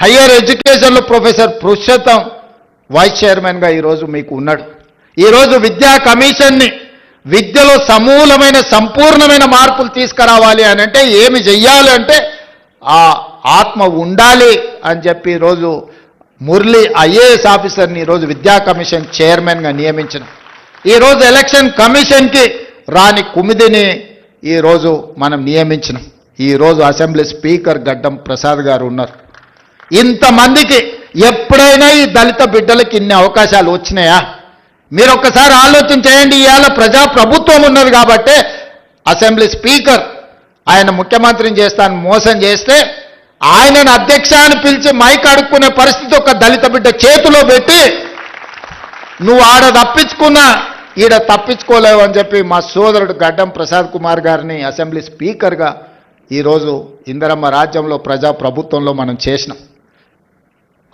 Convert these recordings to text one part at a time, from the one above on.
Higher ఎడ్యుకేషన్లో professor Purushottam vice చైర్మన్గా ఈరోజు మీకు ఉన్నాడు. ఈరోజు విద్యా కమిషన్ని విద్యలో సమూలమైన సంపూర్ణమైన మార్పులు తీసుకురావాలి అని అంటే ఏమి చెయ్యాలి అంటే ఆ ఆత్మ ఉండాలి అని చెప్పి ఈరోజు మురళి ఐఏఎస్ ఆఫీసర్ని ఈరోజు విద్యా కమిషన్ చైర్మన్గా నియమించిన. ఈరోజు ఎలక్షన్ కమిషన్కి రాని కుమిదిని ఈరోజు మనం నియమించినాం. ఈరోజు అసెంబ్లీ స్పీకర్ గడ్డం ప్రసాద్ గారు ఉన్నారు. ఇంతమందికి ఎప్పుడైనా ఈ దళిత బిడ్డలకి ఇన్ని అవకాశాలు వచ్చినాయా? మీరు ఒక్కసారి ఆలోచన చేయండి. ఇవాళ ప్రజాప్రభుత్వం ఉన్నది కాబట్టి అసెంబ్లీ స్పీకర్ ఆయన ముఖ్యమంత్రిని చేస్తాను మోసం చేస్తే ఆయనను అధ్యక్ష అని పిలిచి మైక్ అడుక్కునే పరిస్థితి ఒక దళిత బిడ్డ చేతిలో పెట్టి నువ్వు ఆడ తప్పించుకున్నా ఈడ తప్పించుకోలేవు అని చెప్పి మా సోదరుడు గడ్డం ప్రసాద్ కుమార్ గారిని అసెంబ్లీ స్పీకర్గా ఈరోజు ఇందిరమ్మ రాజ్యంలో ప్రజాప్రభుత్వంలో మనం చేసినాం.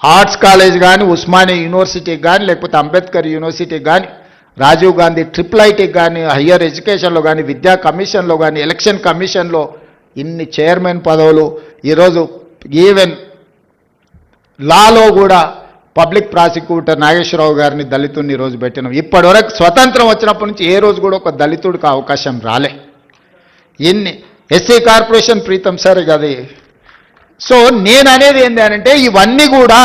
ఆర్ట్స్ కాలేజ్ కానీ, ఉస్మానియా యూనివర్సిటీకి కానీ, లేకపోతే అంబేద్కర్ యూనివర్సిటీకి కానీ, రాజీవ్ గాంధీ ట్రిపుల్ ఐటీకి కానీ, హయ్యర్ ఎడ్యుకేషన్లో కానీ, విద్యా కమిషన్లో కానీ, ఎలక్షన్ కమిషన్లో ఇన్ని చైర్మన్ పదవులు. ఈరోజు ఈవెన్ లాలో కూడా పబ్లిక్ ప్రాసిక్యూటర్ నాగేశ్వరరావు గారిని దళితుడిని ఈరోజు పెట్టినాం. ఇప్పటివరకు స్వతంత్రం వచ్చినప్పటి నుంచి ఏ రోజు కూడా ఒక దళితుడికి అవకాశం రాలే. ఇన్ని ఎస్సీ కార్పొరేషన్ ప్రీతం సార్ అది. సో నేను అనేది ఏంటి అంటే ఇవన్నీ కూడా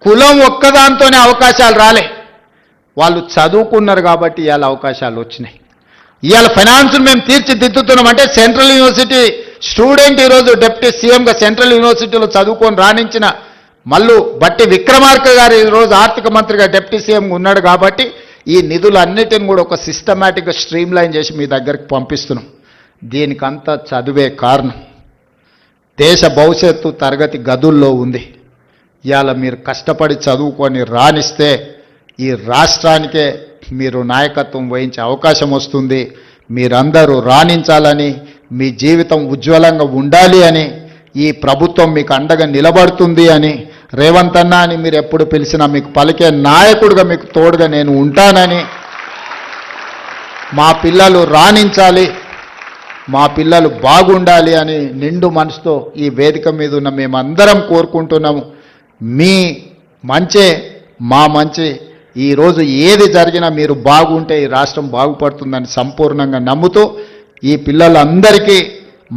కులం ఒక్కదాంతోనే అవకాశాలు రాలే, వాళ్ళు చదువుకున్నారు కాబట్టి ఇవాళ అవకాశాలు వచ్చినాయి. ఇవాళ ఫైనాన్స్ మేము తీర్చిదిద్దుతున్నాం అంటే సెంట్రల్ యూనివర్సిటీ స్టూడెంట్ ఈరోజు డిప్యూటీ సీఎంగా సెంట్రల్ యూనివర్సిటీలో చదువుకొని రాణించిన మల్లు బట్టి విక్రమార్క గారు ఈరోజు ఆర్థిక మంత్రిగా డిప్యూటీ సీఎంగా ఉన్నాడు కాబట్టి ఈ నిధులన్నిటిని కూడా ఒక సిస్టమేటిక్గా స్ట్రీమ్ లైన్ చేసి మీ దగ్గరికి పంపిస్తున్నాం. దీనికంతా చదువే కారణం. దేశ భవిష్యత్తు తరగతి గదుల్లో ఉంది. ఇవాళ మీరు కష్టపడి చదువుకొని రాణిస్తే ఈ రాష్ట్రానికే మీరు నాయకత్వం వహించే అవకాశం వస్తుంది. మీరందరూ రాణించాలని, మీ జీవితం ఉజ్వలంగా ఉండాలి అని, ఈ ప్రభుత్వం మీకు అండగా నిలబడుతుంది అని, రేవంత్ అన్న అని మీరు ఎప్పుడు పిలిచినా మీకు పలికే నాయకుడిగా మీకు తోడుగా నేను ఉంటానని, మా పిల్లలు రాణించాలి, మా పిల్లలు బాగుండాలి అని నిండు మనసుతో ఈ వేదిక మీద ఉన్న మేమందరం కోరుకుంటున్నాము. మీ మంచే మా మంచి. ఈరోజు ఏది జరిగినా మీరు బాగుంటే ఈ రాష్ట్రం బాగుపడుతుందని సంపూర్ణంగా నమ్ముతూ ఈ పిల్లలందరికీ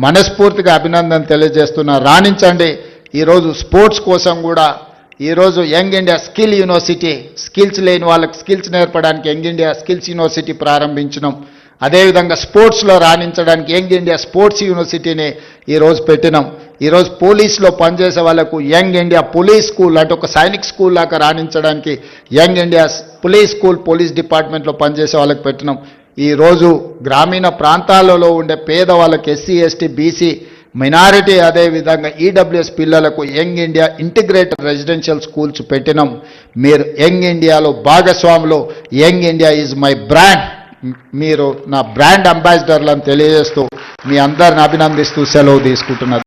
మనస్ఫూర్తిగా అభినందన తెలియజేస్తున్నా. రాణించండి. ఈరోజు స్పోర్ట్స్ కోసం కూడా ఈరోజు young India skill university, skills లేని వాళ్ళకి స్కిల్స్ నేర్పడానికి యంగ్ ఇండియా స్కిల్స్ యూనివర్సిటీ ప్రారంభించినాం. అదేవిధంగా స్పోర్ట్స్లో రాణించడానికి యంగ్ ఇండియా స్పోర్ట్స్ యూనివర్సిటీని ఈరోజు పెట్టినాం. ఈరోజు పోలీస్లో పనిచేసే వాళ్ళకు యంగ్ ఇండియా పోలీస్ స్కూల్ అంటే ఒక సైనిక్ స్కూల్ లాగా రాణించడానికి Young India police school police డిపార్ట్మెంట్లో పనిచేసే వాళ్ళకి పెట్టినాం. ఈరోజు గ్రామీణ ప్రాంతాలలో ఉండే పేదవాళ్ళకి ఎస్సీ ఎస్టీ బీసీ మైనారిటీ అదేవిధంగా ఈడబ్ల్యూఎస్ పిల్లలకు Young India integrated residential schools పెట్టినాం. మీరు యంగ్ ఇండియాలో భాగస్వాములు. Young India is my brand. మీరు నా బ్రాండ్ అంబాసిడర్లను తెలియజేస్తూ మీ అందరిని అభినందిస్తూ సెలవు తీసుకుంటున్నారు.